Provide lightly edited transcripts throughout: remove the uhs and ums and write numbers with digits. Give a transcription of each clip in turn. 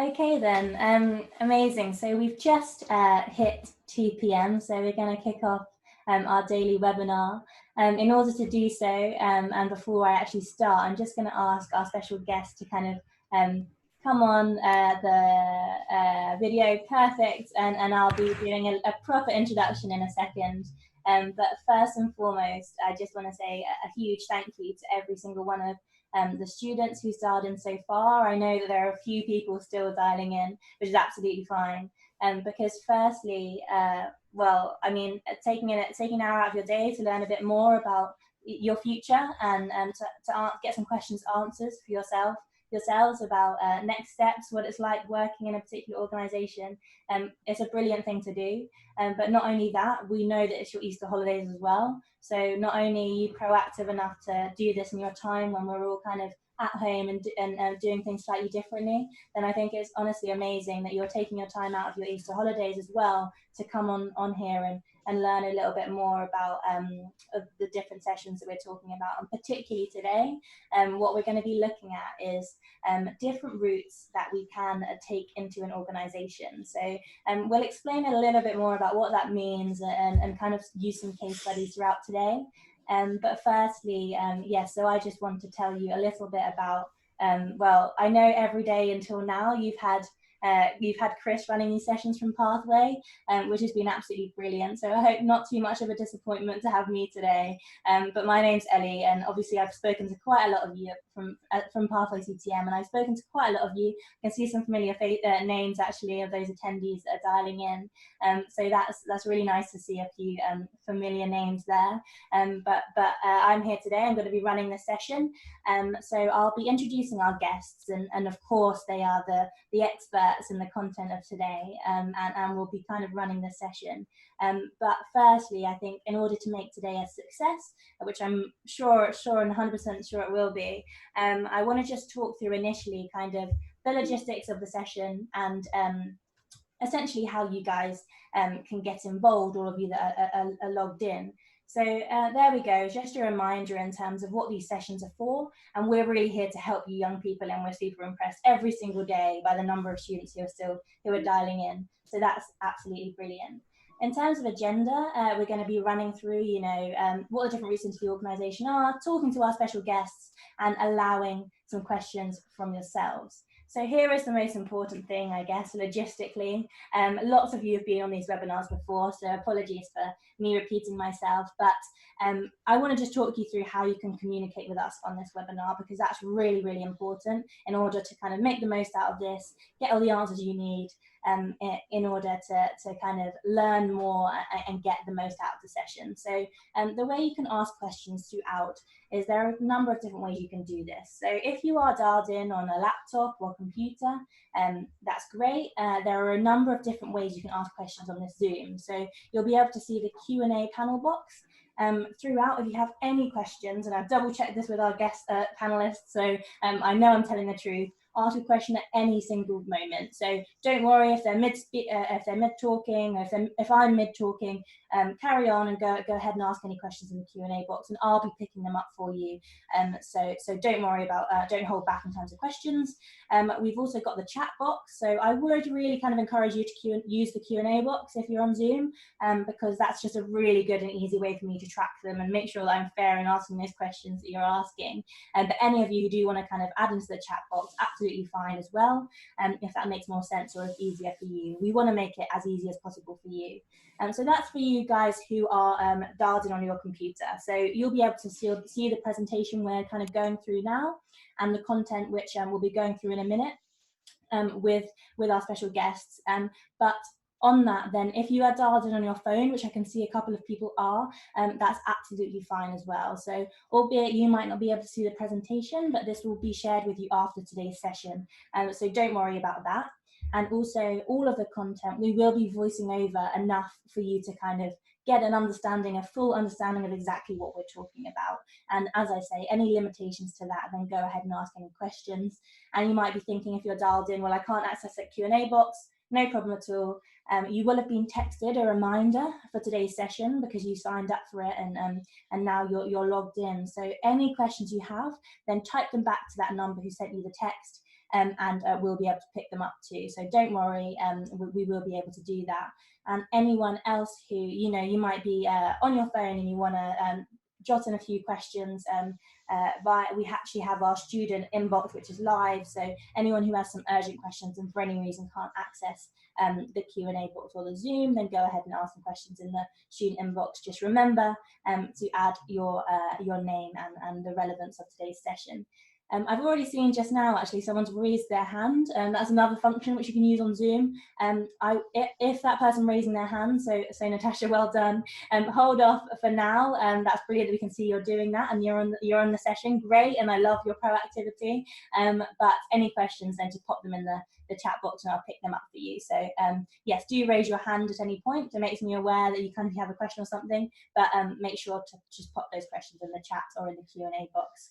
Okay then, amazing. So we've just hit 2 p.m. So we're going to kick off our daily webinar. In order to do so, and before I actually start, I'm just going to ask our special guest to kind of come on the video. Perfect, and I'll be doing a proper introduction in a second. But first and foremost, I just want to say a huge thank you to every single one of the students who's dialed in so far. I know that there are a few people still dialing in, which is absolutely fine. Because firstly, well, I mean, taking an hour out of your day to learn a bit more about your future and to get some questions answers for yourselves about next steps, what it's like working in a particular organization. It's a brilliant thing to do. But not only that, we know that it's your Easter holidays as well. So not only are you proactive enough to do this in your time when we're all kind of at home and doing things slightly differently, then I think it's honestly amazing that you're taking your time out of your Easter holidays as well to come on here and learn a little bit more about the different sessions that we're talking about. And particularly today, what we're going to be looking at is different routes that we can take into an organization. So we'll explain a little bit more about what that means and kind of use some case studies throughout today. But firstly, yes, so I just want to tell you a little bit about, well, I know every day until now you've had Chris running these sessions from Pathway, which has been absolutely brilliant. So I hope not too much of a disappointment to have me today. But my name's Ellie, and obviously I've spoken to quite a lot of you from Pathway CTM, and I've spoken to quite a lot of you. I can see some familiar names actually of those attendees that are dialing in. So that's really nice to see a few familiar names there. But I'm here today. I'm going to be running the session. So I'll be introducing our guests, and of course they are the experts in the content of today, and we'll be kind of running the session. But firstly, I think in order to make today a success, which I'm sure and 100% sure it will be, I want to just talk through initially kind of the logistics of the session and essentially how you guys can get involved, all of you that are logged in. So there we go, just a reminder in terms of what these sessions are for, and we're really here to help you young people, and we're super impressed every single day by the number of students who are dialing in. So that's absolutely brilliant. In terms of agenda, we're going to be running through, you know, what the different routes into the organisation are, talking to our special guests, and allowing some questions from yourselves. So here is the most important thing, I guess, logistically. Lots of you have been on these webinars before, so apologies for me repeating myself, but I want to just talk you through how you can communicate with us on this webinar, because that's really, really important in order to kind of make the most out of this, get all the answers you need in order to kind of learn more and get the most out of the session. So the way you can ask questions throughout is there are a number of different ways you can do this. So if you are dialed in on a laptop or computer, that's great. There are a number of different ways you can ask questions on this Zoom. So you'll be able to see the Q&A panel box throughout. If you have any questions, and I've double checked this with our guest panelists, so I know I'm telling the truth, ask a question at any single moment. So don't worry if they're mid talking, or if I'm mid talking, carry on and go ahead and ask any questions in the Q&A box, and I'll be picking them up for you. So don't worry about, don't hold back in terms of questions. We've also got the chat box, so I would really kind of encourage you to use the Q&A box if you're on Zoom, because that's just a really good and easy way for me to track them and make sure that I'm fair in asking those questions that you're asking. But any of you who do want to kind of add into the chat box, absolutely fine as well, if that makes more sense or is easier for you. We want to make it as easy as possible for you. So that's for you guys who are dialed in on your computer. So you'll be able to see the presentation we're kind of going through now, and the content which we'll be going through in a minute with our special guests. But on that, then, if you are dialed in on your phone, which I can see a couple of people are, that's absolutely fine as well. So albeit you might not be able to see the presentation, but this will be shared with you after today's session. So don't worry about that. And also all of the content, we will be voicing over enough for you to kind of get an understanding, a full understanding of exactly what we're talking about. And as I say, any limitations to that, then go ahead and ask any questions. And you might be thinking, if you're dialed in, well, I can't access that Q&A box. No problem at all. You will have been texted a reminder for today's session because you signed up for it, and now you're logged in. So any questions you have, then type them back to that number who sent you the text, and we'll be able to pick them up too. So don't worry, we will be able to do that. And anyone else who, you might be on your phone and you want to jot in a few questions, we actually have our student inbox, which is live. So anyone who has some urgent questions and for any reason can't access the Q&A box or the Zoom, then go ahead and ask some questions in the student inbox. Just remember to add your name and the relevance of today's session. I've already seen just now, actually, someone's raised their hand. That's another function which you can use on Zoom. If that person raising their hand, so Natasha, well done. Hold off for now. That's brilliant that we can see you're doing that and you're on the session. Great, and I love your proactivity. But any questions, then just pop them in the chat box and I'll pick them up for you. So yes, do raise your hand at any point. It makes me aware that you kind of have a question or something, but make sure to just pop those questions in the chat or in the Q&A box.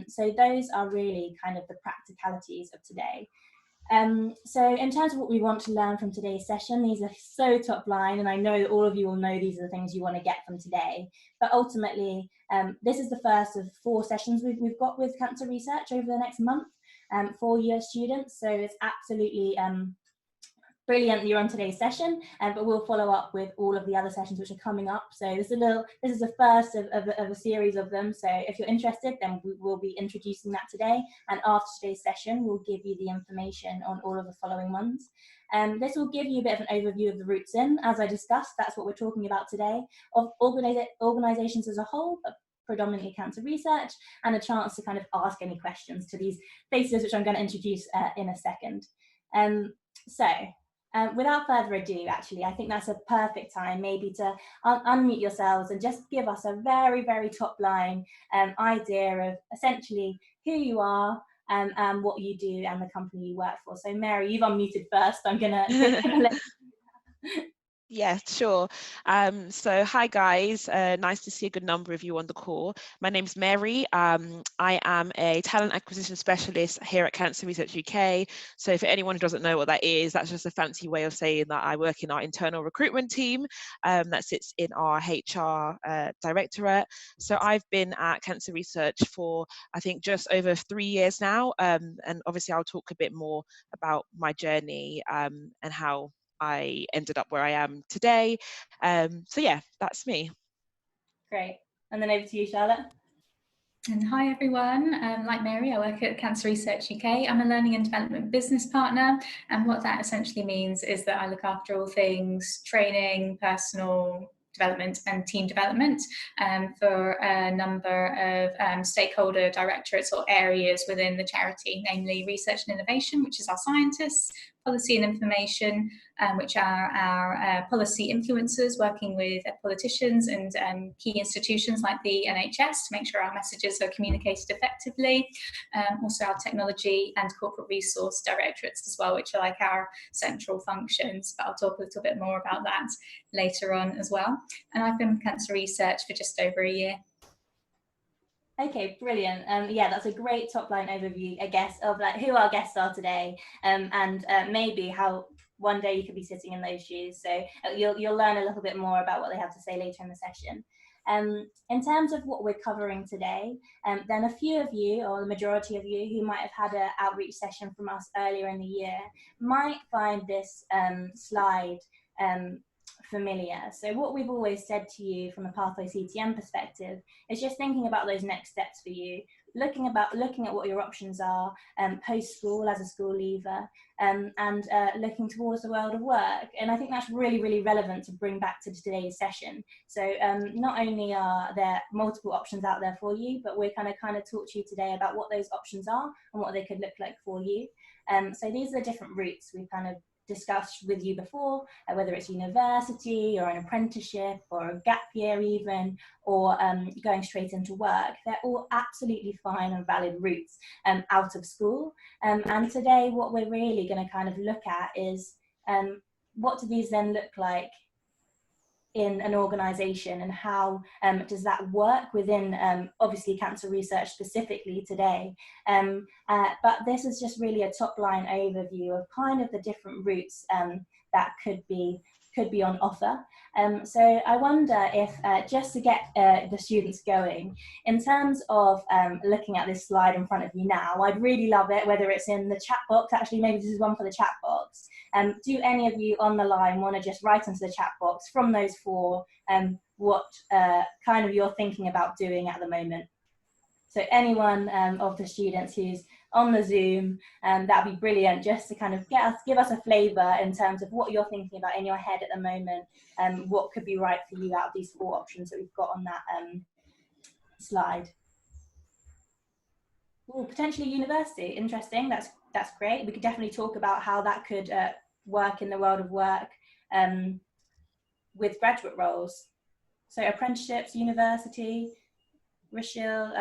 So those are really kind of the practicalities of today. So in terms of what we want to learn from today's session, these are so top line, and I know that all of you will know these are the things you want to get from today. But ultimately, this is the first of 4 sessions we've got with cancer research over the next month, 4-year students. So it's absolutely brilliant you're on today's session, but we'll follow up with all of the other sessions which are coming up. So this is the first of a series of them. So if you're interested, then we will be introducing that today. And after today's session, we'll give you the information on all of the following ones. This will give you a bit of an overview of the routes in. As I discussed, that's what we're talking about today, of organizations as a whole, but predominantly cancer research, and a chance to kind of ask any questions to these faces, which I'm going to introduce in a second. Without further ado, actually, I think that's a perfect time maybe to unmute yourselves and just give us a very, very top line idea of essentially who you are and what you do and the company you work for. So Mary, you've unmuted first. I'm gonna let Yeah, sure. So hi guys, nice to see a good number of you on the call. My name's Mary. I am a talent acquisition specialist here at Cancer Research UK. So for anyone who doesn't know what that is, that's just a fancy way of saying that I work in our internal recruitment team that sits in our HR directorate. So I've been at Cancer Research for I think just over 3 years now, and obviously I'll talk a bit more about my journey and how I ended up where I am today. So yeah, that's me. Great. And then over to you, Charlotte. And hi everyone, like Mary, I work at Cancer Research UK. I'm a learning and development business partner, and what that essentially means is that I look after all things training, personal development and team development for a number of stakeholder directorates or areas within the charity, namely research and innovation, which is our scientists, policy and information, which are our policy influencers working with politicians and key institutions like the NHS to make sure our messages are communicated effectively. Also our technology and corporate resource directorates as well, which are like our central functions, but I'll talk a little bit more about that later on as well. And I've been with Cancer Research for just over a year. Okay, brilliant. Yeah, that's a great top line overview, I guess, of like who our guests are today, and maybe how one day you could be sitting in those shoes. So you'll learn a little bit more about what they have to say later in the session. In terms of what we're covering today, then a few of you, or the majority of you, who might have had an outreach session from us earlier in the year, might find this slide familiar. So what we've always said to you from a Pathway CTM perspective is just thinking about those next steps for you, looking at what your options are post-school as a school leaver, and looking towards the world of work. And I think that's really, really relevant to bring back to today's session. So not only are there multiple options out there for you, but we're kind of talk to you today about what those options are and what they could look like for you. So these are the different routes we've kind of discussed with you before, whether it's university or an apprenticeship or a gap year even, or going straight into work. They're all absolutely fine and valid routes out of school. And today what we're really going to kind of look at is what do these then look like in an organisation, and how does that work within obviously cancer research specifically today. But this is just really a top line overview of kind of the different routes that could be on offer. So I wonder if, just to get the students going, in terms of looking at this slide in front of you now, I'd really love it, whether it's in the chat box, actually maybe this is one for the chat box. Do any of you on the line want to just write into the chat box from those four what kind of you're thinking about doing at the moment? So anyone of the students who's on the Zoom, that'd be brilliant, just to kind of give us a flavour in terms of what you're thinking about in your head at the moment, what could be right for you out of these four options that we've got on that slide. Ooh, potentially university, interesting, that's great. We could definitely talk about how that could work in the world of work with graduate roles. So apprenticeships, university, Rachel,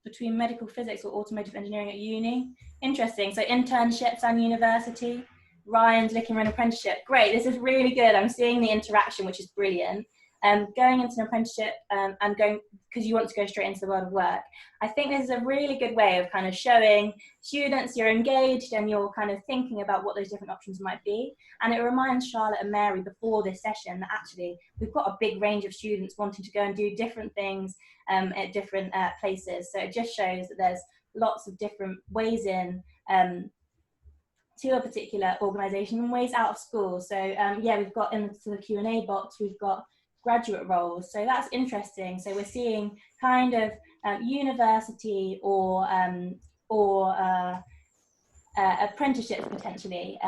between medical physics or automotive engineering at uni. Interesting. So internships and university. Ryan's looking for an apprenticeship. Great. This is really good. I'm seeing the interaction, which is brilliant. Going into an apprenticeship and going, because you want to go straight into the world of work. I think this is a really good way of kind of showing students you're engaged and you're kind of thinking about what those different options might be. And it reminds Charlotte and Mary before this session that actually we've got a big range of students wanting to go and do different things at different places. So it just shows that there's lots of different ways in to a particular organisation and ways out of school. So yeah, we've got into the Q&A box, we've got graduate roles. So that's interesting. So we're seeing kind of university or apprenticeships potentially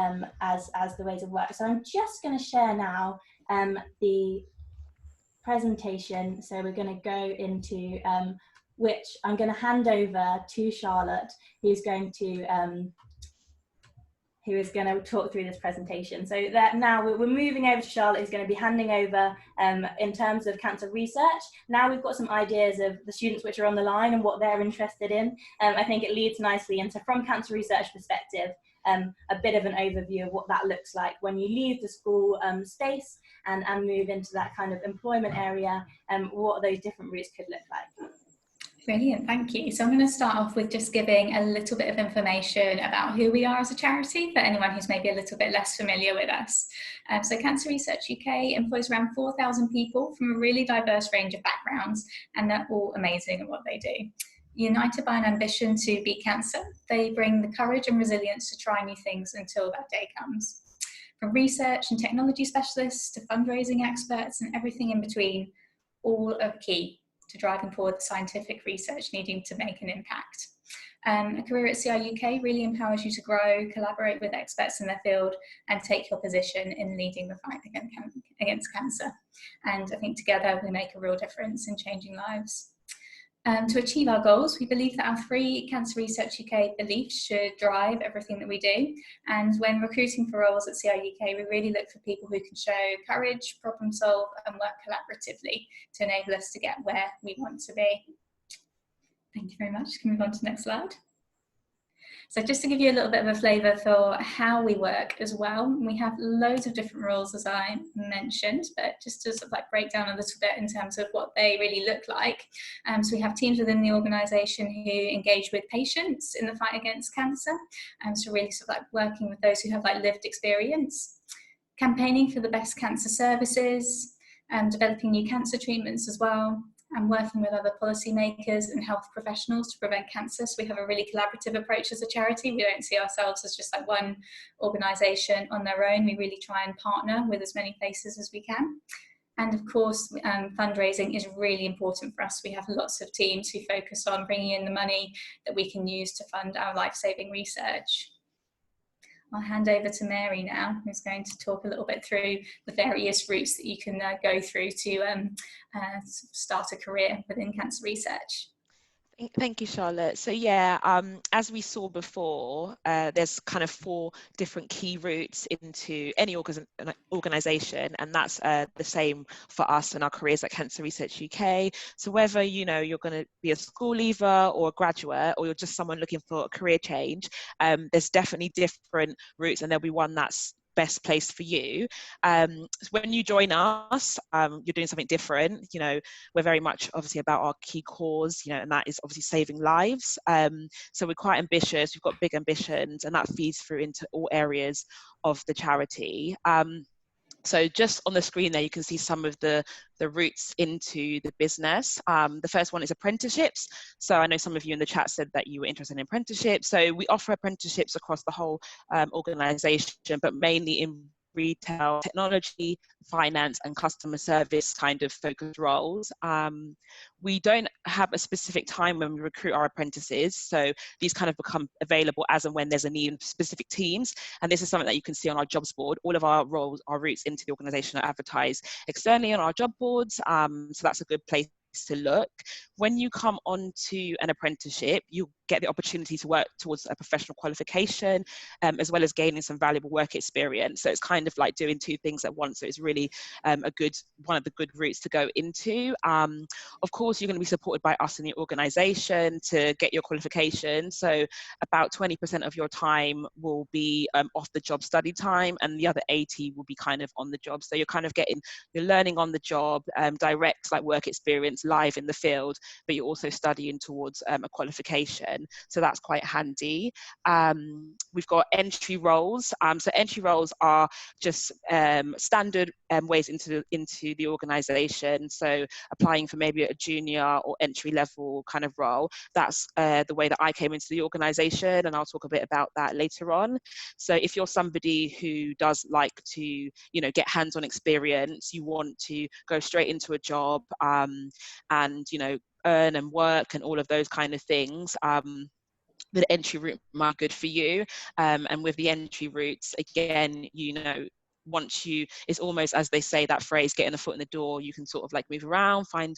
as the ways of work. So I'm just going to share now the presentation. So we're going to go into which I'm going to hand over to Charlotte, who's going to talk through this presentation. So that now we're moving over to Charlotte, who's going to be handing over in terms of cancer research. Now we've got some ideas of the students which are on the line and what they're interested in. I think it leads nicely into, from cancer research perspective, a bit of an overview of what that looks like when you leave the school space and move into that kind of employment area, what those different routes could look like. Brilliant, thank you. So I'm going to start off with just giving a little bit of information about who we are as a charity for anyone who's maybe a little bit less familiar with us. So Cancer Research UK employs around 4,000 people from a really diverse range of backgrounds, and they're all amazing at what they do. United by an ambition to beat cancer, they bring the courage and resilience to try new things until that day comes. From research and technology specialists to fundraising experts and everything in between, all are key to driving forward the scientific research needing to make an impact. A career at CI UK really empowers you to grow, collaborate with experts in their field, and take your position in leading the fight against cancer. And I think together we make a real difference in changing lives. To achieve our goals, we believe that our 3 Cancer Research UK beliefs should drive everything that we do. And when recruiting for roles at CI UK, we really look for people who can show courage, problem solve, and work collaboratively to enable us to get where we want to be. Thank you very much. Can we move on to the next slide? So just to give you a little bit of a flavour for how we work as well, we have loads of different roles, as I mentioned, but just to sort of like break down a little bit in terms of what they really look like. So we have teams within the organisation who engage with patients in the fight against cancer, so really sort of like working with those who have like lived experience, campaigning for the best cancer services, developing new cancer treatments as well, and working with other policymakers and health professionals to prevent cancer. So we have a really collaborative approach as a charity. We don't see ourselves as just like one organisation on their own. We really try and partner with as many places as we can. And of course, fundraising is really important for us. We have lots of teams who focus on bringing in the money that we can use to fund our life-saving research. I'll hand over to Mary now, who's going to talk a little bit through the various routes that you can go through to start a career within cancer research. Thank you, Charlotte. So yeah, as we saw before, there's kind of 4 different key routes into any organisation, and that's the same for us and our careers at Cancer Research UK. So whether you're going to be a school leaver or a graduate, or you're just someone looking for a career change, there's definitely different routes, and there'll be one that's best place for you. When you join us, you're doing something different. You know, we're very much obviously about our key cause, you know, and that is obviously saving lives. So we're quite ambitious, we've got big ambitions, and that feeds through into all areas of the charity. So just on the screen there, you can see some of the routes into the business. The first one is apprenticeships. So I know some of you in the chat said that you were interested in apprenticeships. So we offer apprenticeships across the whole organisation, but mainly in retail, technology, finance, and customer service kind of focused roles. We don't have a specific time when we recruit our apprentices, so these kind of become available as and when there's a need in specific teams. And this is something that you can see on our jobs board. All of our roles, our routes into the organisation are advertised externally on our job boards, so that's a good place to look. When you come onto an apprenticeship, you get the opportunity to work towards a professional qualification, as well as gaining some valuable work experience. So it's kind of like doing two things at once. So it's really one of the good routes to go into. Of course, you're going to be supported by us in the organisation to get your qualification. So about 20% of your time will be off the job study time, and the other 80 will be kind of on the job. So you're learning on the job, direct like work experience live in the field, but you're also studying towards a qualification. So that's quite handy. We've got entry roles. So entry roles are just standard ways into the organisation. So applying for maybe a junior or entry level kind of role. That's the way that I came into the organisation, and I'll talk a bit about that later on. So if you're somebody who does like to, you know, get hands-on experience, you want to go straight into a job and, you know, earn and work and all of those kind of things, the entry route might be good for you. And with the entry routes, again, you know, it's almost, as they say, that phrase, getting a foot in the door. You can sort of like move around, find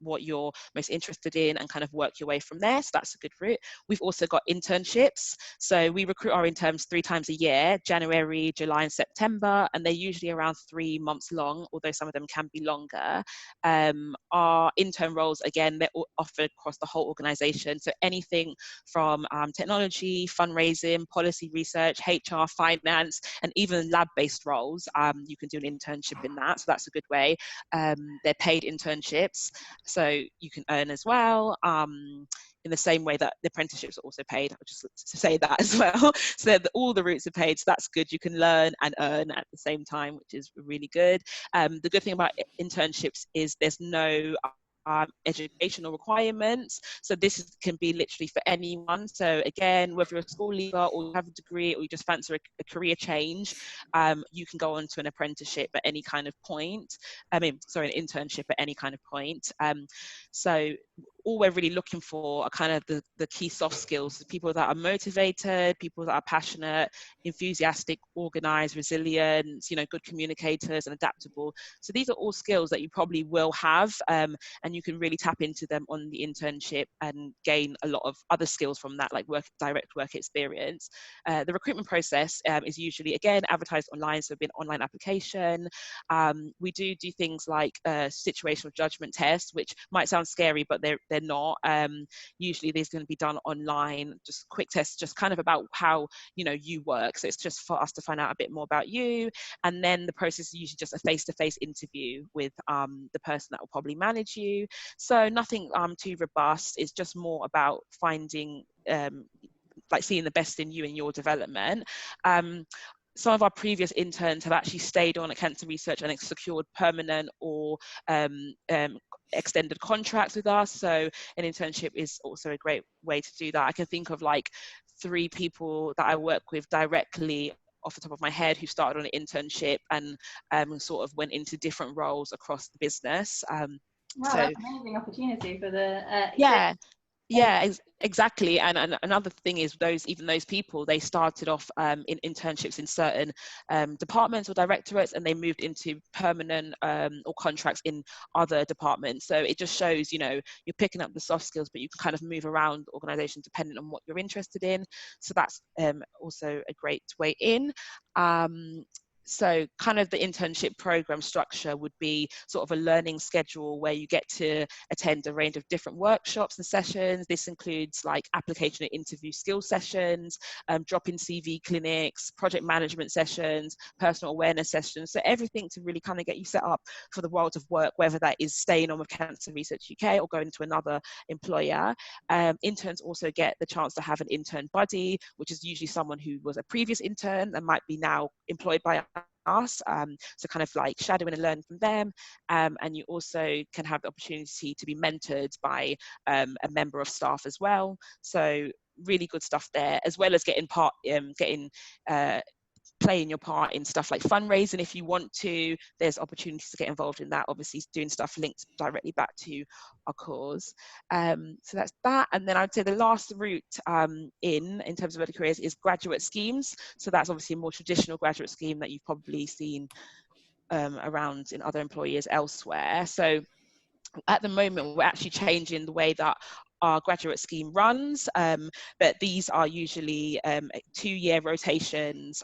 what you're most interested in, and kind of work your way from there. So that's a good route. We've also got internships. So we recruit our interns 3 times a year: January, July, and September, and they're usually around 3 months long, although some of them can be longer. Our intern roles, again, they're all offered across the whole organisation. So anything from technology, fundraising, policy research, HR, finance, and even lab-based roles. You can do an internship in that, so that's a good way. They're paid internships, so you can earn as well. In the same way that the apprenticeships are also paid, I'll just to say that as well. So all the routes are paid, so that's good. You can learn and earn at the same time, which is really good. The good thing about internships is there's no educational requirements, so this can be literally for anyone. So again, whether you're a school leaver or you have a degree or you just fancy a career change, you can go on to an apprenticeship at any kind of point. An internship at any kind of point. So all we're really looking for are kind of the key soft skills: people that are motivated, people that are passionate, enthusiastic, organized, resilient, you know, good communicators and adaptable. So these are all skills that you probably will have, and you can really tap into them on the internship and gain a lot of other skills from that, like direct work experience. The recruitment process is usually, again, advertised online, so it'll be an online application. We do things like situational judgment tests, which might sound scary, but they're not. Usually these are going to be done online, just quick tests, just kind of about how, you know, you work. So it's just for us to find out a bit more about you, and then the process is usually just a face-to-face interview with the person that will probably manage you. So nothing too robust. It's just more about finding like seeing the best in you and your development. Some of our previous interns have actually stayed on at Cancer Research and secured permanent or extended contracts with us. So an internship is also a great way to do that. I can think of like 3 people that I work with directly off the top of my head who started on an internship and sort of went into different roles across the business. Wow, so that's an amazing opportunity for the yeah, exactly. And another thing is even those people, they started off in internships in certain departments or directorates, and they moved into permanent or contracts in other departments. So it just shows, you know, you're picking up the soft skills, but you can kind of move around the organisation depending on what you're interested in. So that's also a great way in. So kind of the internship program structure would be sort of a learning schedule where you get to attend a range of different workshops and sessions. This includes like application and interview skill sessions, drop-in CV clinics, project management sessions, personal awareness sessions. So everything to really kind of get you set up for the world of work, whether that is staying on with Cancer Research UK or going to another employer. Interns also get the chance to have an intern buddy, which is usually someone who was a previous intern and might be now employed by us, so kind of like shadowing and learning from them, and you also can have the opportunity to be mentored by a member of staff as well. So really good stuff there, as well as playing your part in stuff like fundraising if you want to. There's opportunities to get involved in that, obviously doing stuff linked directly back to our cause. So that's that. And then I'd say the last route in terms of early careers is graduate schemes. So that's obviously a more traditional graduate scheme that you've probably seen around in other employers elsewhere. So at the moment, we're actually changing the way that our graduate scheme runs, but these are usually 2-year rotations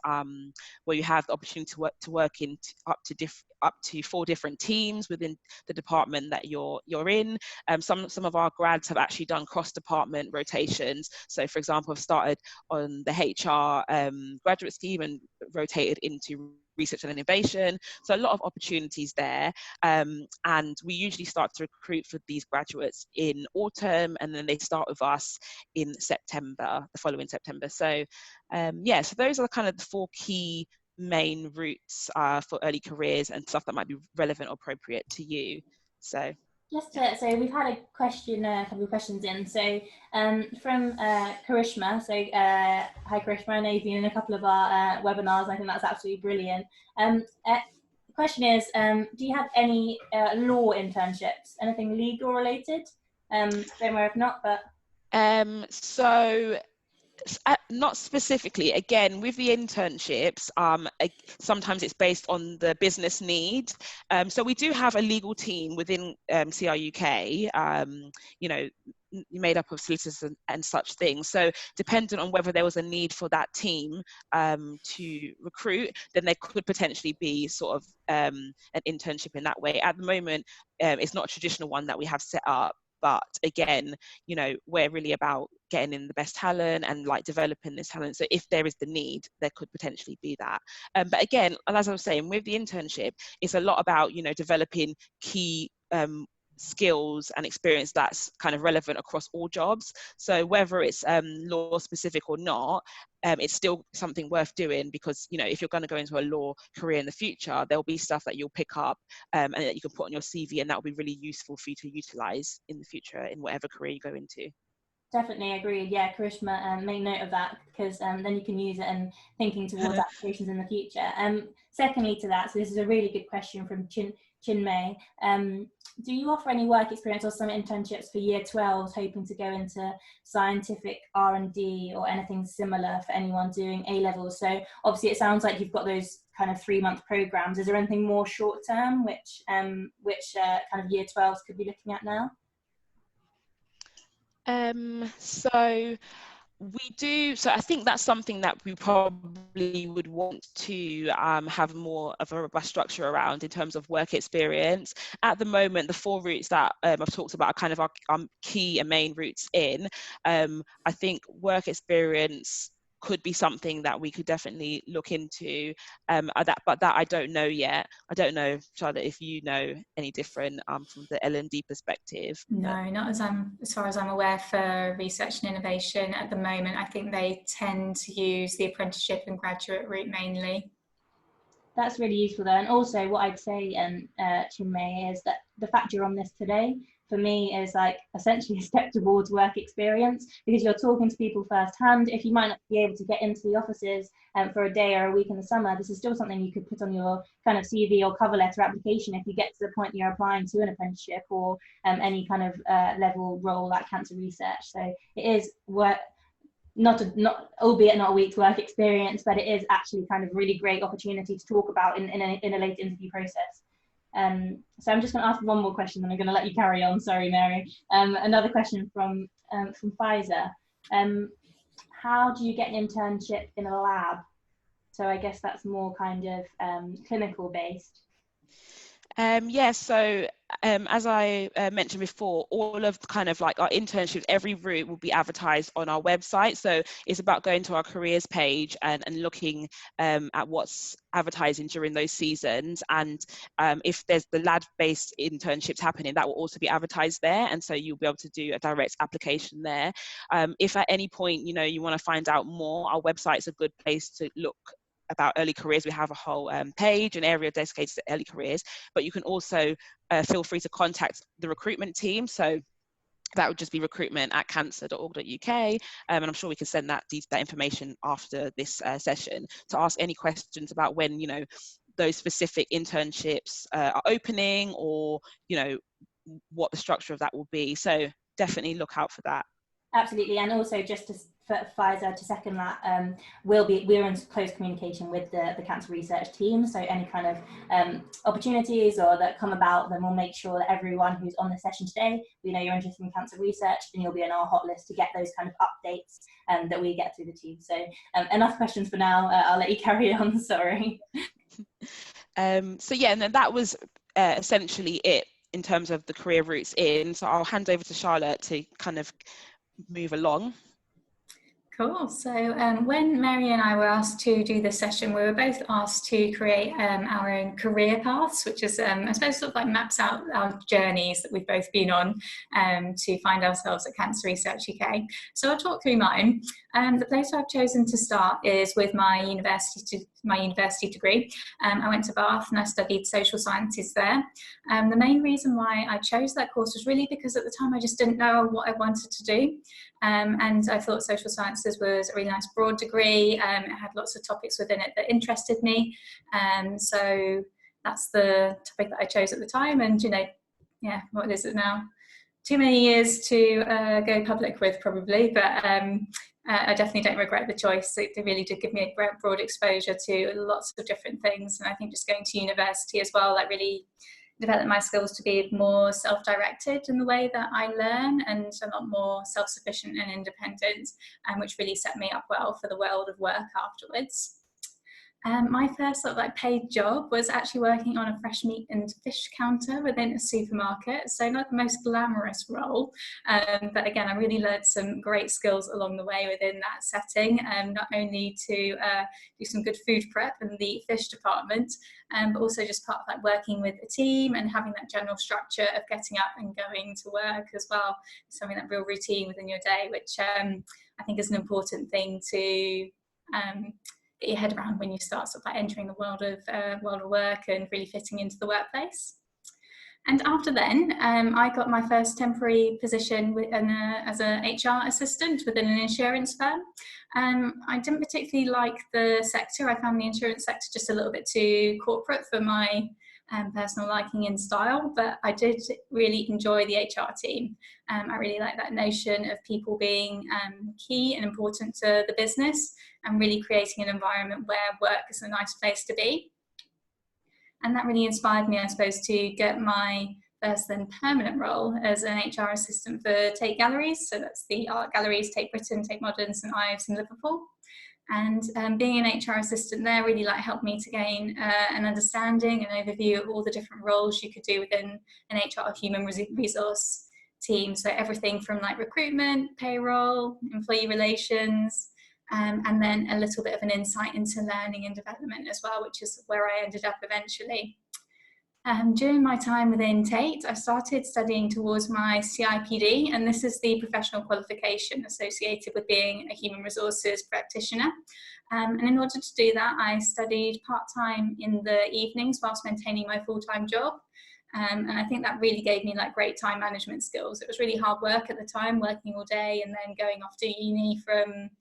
where you have the opportunity to work in up to 4 different teams within the department that you're in. Some of our grads have actually done cross-department rotations. So, for example, I've started on the HR graduate scheme and rotated into research and innovation. So a lot of opportunities there. And we usually start to recruit for these graduates in autumn, and then they start with us in September, the following September. So yeah, so those are kind of the 4 key main routes for early careers and stuff that might be relevant or appropriate to you. So so we've had a couple of questions in. So from Karishma. So hi Karishma, I know you've been in a couple of our webinars. I think that's absolutely brilliant. The question is, do you have any law internships? Anything legal related? Don't worry if not, but so not specifically. Again, with the internships, sometimes it's based on the business need. So we do have a legal team within CRUK, you know, made up of solicitors and such things. So dependent on whether there was a need for that team to recruit, then there could potentially be sort of an internship in that way. At the moment, it's not a traditional one that we have set up. But again, you know, we're really about getting in the best talent and like developing this talent. So if there is the need, there could potentially be that. But again, as I was saying, with the internship, it's a lot about, you know, developing key skills and experience that's kind of relevant across all jobs. So whether it's law specific or not, it's still something worth doing, because, you know, if you're going to go into a law career in the future, there'll be stuff that you'll pick up and that you can put on your CV, and that will be really useful for you to utilize in the future in whatever career you go into. Definitely agreed. Yeah, Karishma, make note of that, because then you can use it and thinking towards applications in the future. Secondly to that, so this is a really good question from Chinmay. Do you offer any work experience or some internships for year 12s hoping to go into scientific R&D or anything similar for anyone doing A-levels? So obviously it sounds like you've got those kind of 3-month programs. Is there anything more short term which kind of year 12s could be looking at now? So we do. So I think that's something that we probably would want to have more of a robust structure around in terms of work experience. At the moment, the 4 routes that I've talked about are kind of our key and main routes in. I think work experience could be something that we could definitely look into, but that I don't know yet. I don't know, Charlotte, if you know any different from the L&D perspective. No, not as far as I'm aware for research and innovation at the moment. I think they tend to use the apprenticeship and graduate route mainly. That's really useful though. And also what I'd say, Chinmay, is that the fact you're on this today, for me, is like essentially a step towards work experience, because you're talking to people firsthand. If you might not be able to get into the offices for a day or a week in the summer, this is still something you could put on your kind of CV or cover letter application if you get to the point you're applying to an apprenticeship or any kind of level role like cancer research. So it is work. Albeit not a week's work experience, but it is actually kind of really great opportunity to talk about in a late interview process. So I'm just going to ask one more question, and I'm going to let you carry on. Sorry, Mary. Another question from Pfizer. How do you get an internship in a lab? So I guess that's more kind of clinical based. So as I mentioned before, all of kind of like our internships, every route will be advertised on our website. So it's about going to our careers page and looking at what's advertising during those seasons. And if there's the lab-based internships happening, that will also be advertised there. And so you'll be able to do a direct application there. If at any point, you want to find out more, our website's a good place to look about early careers. We have a whole page, an area dedicated to early careers, but you can also feel free to contact the recruitment team. So that would just be recruitment@cancer.org.uk, and I'm sure we can send that information after this session to ask any questions about when those specific internships are opening, or what the structure of that will be. So definitely look out for that. Absolutely, and also just for Pfizer to second that, we're in close communication with the cancer research team. So any kind of opportunities or that come about, then we'll make sure that everyone who's on the session today, we know you're interested in cancer research, and you'll be on our hot list to get those kind of updates that we get through the team. So enough questions for now. I'll let you carry on. Sorry. So yeah, and then that was essentially it in terms of the career routes in. So I'll hand over to Charlotte to kind of move along. Cool. So when Mary and I were asked to do this session, we were both asked to create our own career paths, which is, I suppose, sort of like maps out our journeys that we've both been on to find ourselves at Cancer Research UK. So I'll talk through mine. The place I've chosen to start is with my university degree. I went to Bath and I studied social sciences there. The main reason why I chose that course was really because at the time I just didn't know what I wanted to do. And I thought social sciences was a really nice broad degree. It had lots of topics within it that interested me. So that's the topic that I chose at the time. And, what is it now? Too many years to go public with, probably, but I definitely don't regret the choice. It really did give me a broad exposure to lots of different things. And I think just going to university as well, like really develop my skills to be more self-directed in the way that I learn, and a lot more self-sufficient and independent, which really set me up well for the world of work afterwards. My first sort of like paid job was actually working on a fresh meat and fish counter within a supermarket. So not the most glamorous role, but again, I really learned some great skills along the way within that setting. Not only to do some good food prep in the fish department, but also just part of like working with a team and having that general structure of getting up and going to work as well. Something that real routine within your day, which I think is an important thing to get your head around when you start sort of like entering the world of work and really fitting into the workplace. And after then, I got my first temporary position as an HR assistant within an insurance firm. I didn't particularly like the sector. I found the insurance sector just a little bit too corporate for my personal liking and style, but I did really enjoy the HR team. I really like that notion of people being key and important to the business, and really creating an environment where work is a nice place to be. And that really inspired me, I suppose, to get my first then permanent role as an HR assistant for Tate Galleries. So that's the art galleries, Tate Britain, Tate Modern, St Ives in Liverpool. And being an HR assistant there really helped me to gain an understanding and overview of all the different roles you could do within an HR human resource team. So everything from like recruitment, payroll, employee relations, and then a little bit of an insight into learning and development as well, which is where I ended up eventually. During my time within Tate, I started studying towards my CIPD, and this is the professional qualification associated with being a human resources practitioner. And in order to do that, I studied part-time in the evenings whilst maintaining my full-time job. And I think that really gave me like great time management skills. It was really hard work at the time, working all day and then going off to uni from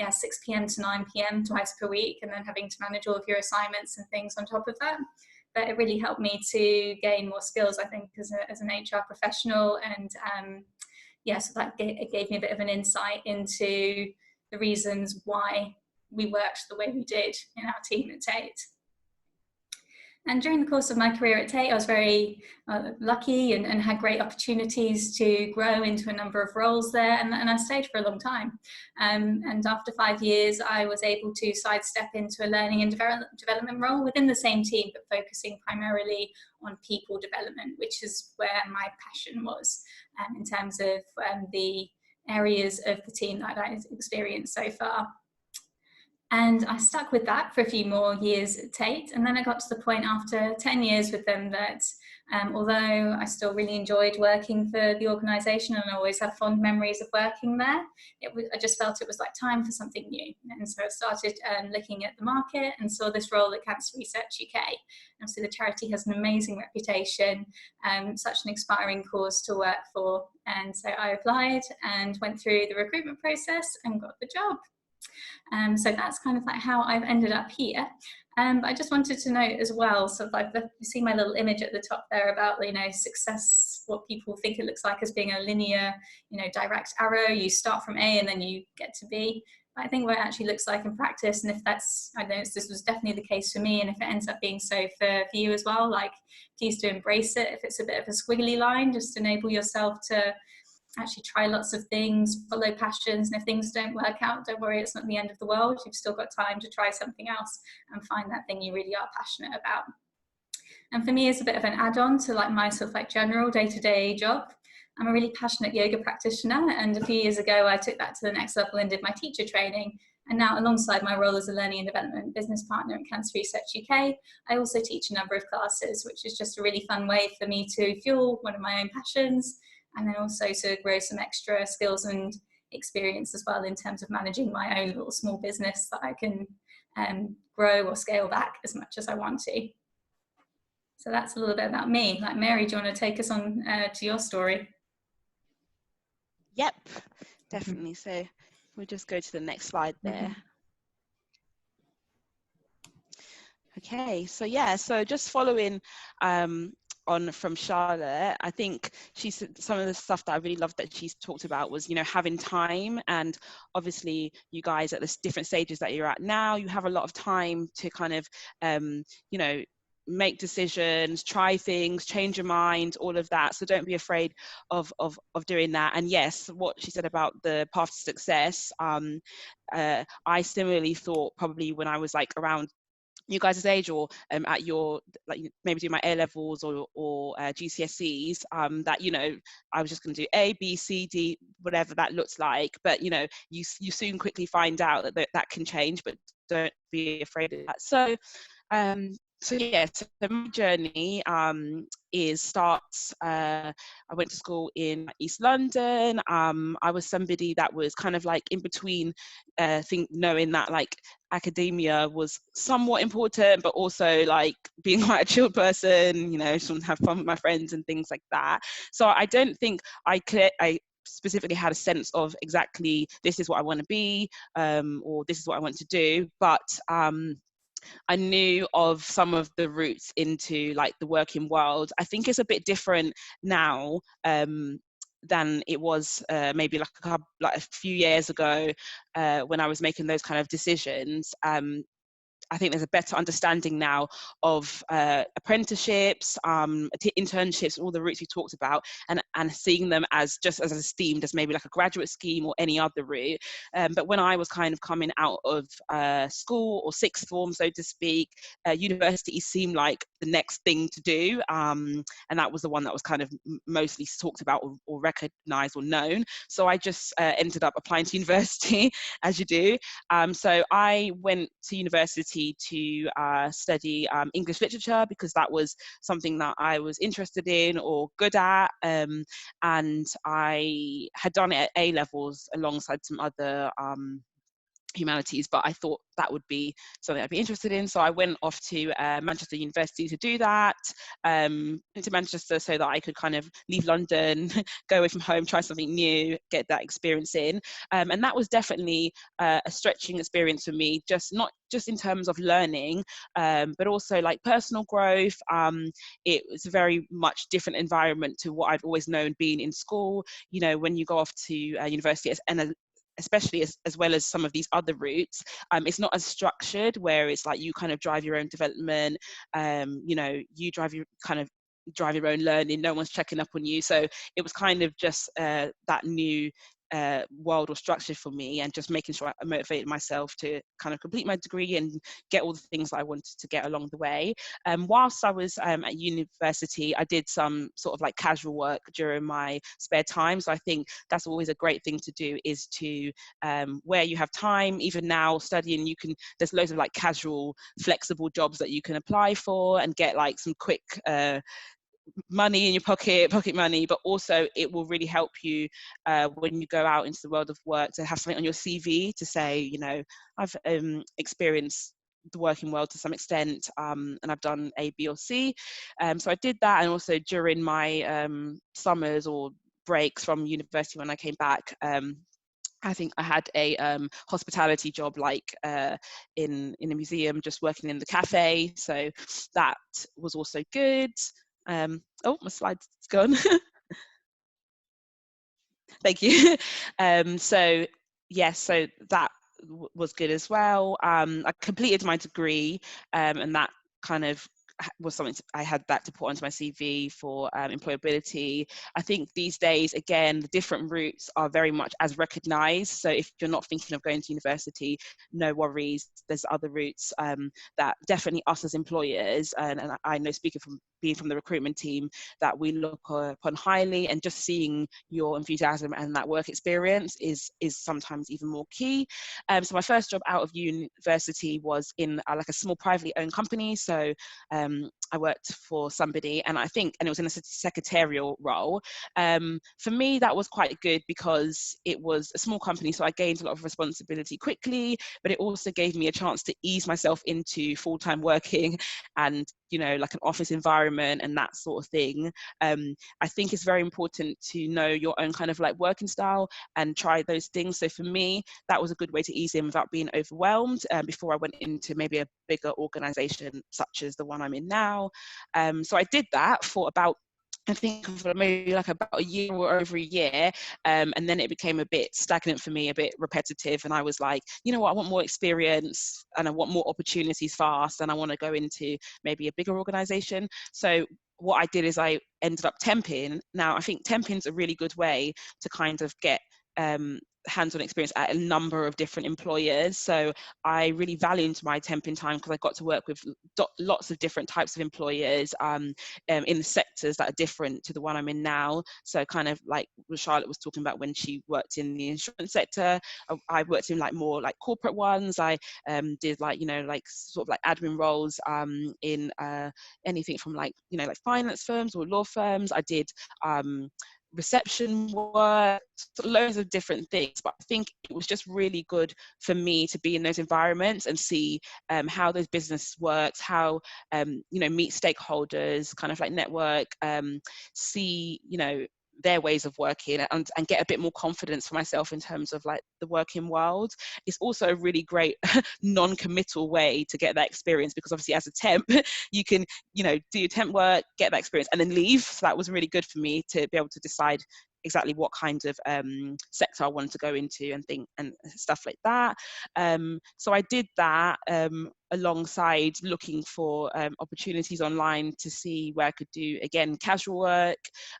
6 p.m. to 9 p.m. twice per week, and then having to manage all of your assignments and things on top of that. But it really helped me to gain more skills, I think, as an HR professional. And so that it gave me a bit of an insight into the reasons why we worked the way we did in our team at Tate. And during the course of my career at Tate, I was very lucky and had great opportunities to grow into a number of roles there, and I stayed for a long time. And after 5 years, I was able to sidestep into a learning and development role within the same team, but focusing primarily on people development, which is where my passion was in terms of the areas of the team that I've experienced so far. And I stuck with that for a few more years at Tate. And then I got to the point after 10 years with them that although I still really enjoyed working for the organisation and I always have fond memories of working there, I just felt it was like time for something new. And so I started looking at the market and saw this role at Cancer Research UK. And so the charity has an amazing reputation, such an inspiring cause to work for. And so I applied and went through the recruitment process and got the job. So that's kind of like how I've ended up here. But I just wanted to note as well, so like you see my little image at the top there about, success, what people think it looks like as being a linear, direct arrow. You start from A and then you get to B. But I think what it actually looks like in practice, and if that's, I know this was definitely the case for me, and if it ends up being so for you as well, like please do embrace it. If it's a bit of a squiggly line, just enable yourself to actually try lots of things, follow passions, and if things don't work out, don't worry, it's not the end of the world. You've still got time to try something else and find that thing you really are passionate about. And for me, it's a bit of an add-on to like my sort of like general day-to-day job. I'm a really passionate yoga practitioner, and a few years ago I took that to the next level and did my teacher training. And now, alongside my role as a learning and development business partner at Cancer Research UK, I also teach a number of classes, which is just a really fun way for me to fuel one of my own passions, and then also to grow some extra skills and experience as well in terms of managing my own little small business that I can grow or scale back as much as I want to. So that's a little bit about me. Like Mary, do you want to take us on to your story? Yep, definitely. So we'll just go to the next slide there. Okay, so yeah, so just following on from Charlotte, I think she said some of the stuff that I really loved that she's talked about was, having time. And obviously you guys at the different stages that you're at now, you have a lot of time to kind of, make decisions, try things, change your mind, all of that. So don't be afraid of doing that. And yes, what she said about the path to success, I similarly thought probably when I was like around you guys' age, or at your, like maybe do my A levels or GCSEs, that I was just going to do A, B, C, D, whatever that looks like. But you soon quickly find out that can change, but don't be afraid of that. So yeah, so my journey starts. I went to school in East London. I was somebody that was kind of like in between, knowing that like academia was somewhat important, but also like being quite a chilled person, just want to have fun with my friends and things like that. So I don't think I specifically had a sense of exactly this is what I want to be, or this is what I want to do, but I knew of some of the routes into like the working world. I think it's a bit different now than it was maybe like a few years ago when I was making those kind of decisions. I think there's a better understanding now of apprenticeships, internships, all the routes we talked about, and seeing them as just as esteemed as maybe like a graduate scheme or any other route. But when I was kind of coming out of school or sixth form, so to speak, university seemed like the next thing to do. And that was the one that was kind of mostly talked about or recognized or known. So I just ended up applying to university, as you do. So I went to university to study English literature because that was something that I was interested in or good at, and I had done it at A levels alongside some other humanities, but I thought that would be something I'd be interested in. So I went off to Manchester University to do that, into Manchester so that I could kind of leave London, go away from home, try something new, get that experience in. And that was definitely a stretching experience for me, not just in terms of learning, but also like personal growth. It was a very much different environment to what I've always known being in school. When you go off to university and especially as well as some of these other routes, it's not as structured, where it's like you kind of drive your own development, you know, you drive your own learning, no one's checking up on you. So it was kind of just that new world or structure for me, and just making sure I motivated myself to kind of complete my degree and get all the things that I wanted to get along the way. Whilst I was at university, I did some sort of like casual work during my spare time. So I think that's always a great thing to do, is to where you have time, even now studying, there's loads of like casual, flexible jobs that you can apply for and get like some quick money in your pocket money, but also it will really help you when you go out into the world of work, to have something on your CV to say, you know, I've experienced the working world to some extent, and I've done A, B, or C. So I did that, and also during my summers or breaks from university when I came back, I think I had a hospitality job, like in a museum, just working in the cafe. So that was also good. Oh, my slide's gone. Thank you. So yes, so that was good as well. I completed my degree, and that kind of was something I had that to put onto my CV for employability. I think these days, again, the different routes are very much as recognised. So if you're not thinking of going to university, no worries. There's other routes that definitely us as employers, and I know, speaking from being from the recruitment team, that we look upon highly, and just seeing your enthusiasm and that work experience is sometimes even more key. So my first job out of university was in like a small privately owned company. So I worked for somebody, and it was in a secretarial role. For me, that was quite good because it was a small company, so I gained a lot of responsibility quickly, but it also gave me a chance to ease myself into full-time working and, you know, like an office environment and that sort of thing. I think it's very important to know your own kind of like working style and try those things. So for me, that was a good way to ease in without being overwhelmed before I went into maybe a bigger organization such as the one I'm in now. So I did that for about, I think, for maybe like about a year or over a year, and then it became a bit stagnant for me, a bit repetitive, and I was like, you know what, I want more experience and I want more opportunities fast, and I want to go into maybe a bigger organization. So what I did is I ended up temping. Now I think temping is a really good way to kind of get hands-on experience at a number of different employers. So I really valued my temping time because I got to work with lots of different types of employers in the sectors that are different to the one I'm in now. So kind of like what Charlotte was talking about when she worked in the insurance sector, I worked in like more like corporate ones. I did like, you know, like sort of like admin roles in anything from like, you know, like finance firms or law firms. I did reception work, loads of different things, but I think it was just really good for me to be in those environments and see how those business works, how you know, meet stakeholders, kind of like network, see, you know, their ways of working, and get a bit more confidence for myself in terms of like the working world. It's also a really great non-committal way to get that experience, because obviously as a temp you can, you know, do your temp work, get that experience, and then leave. So that was really good for me to be able to decide exactly what kind of sector I wanted to go into and think and stuff like that. So I did that alongside looking for opportunities online to see where I could do, again, casual work,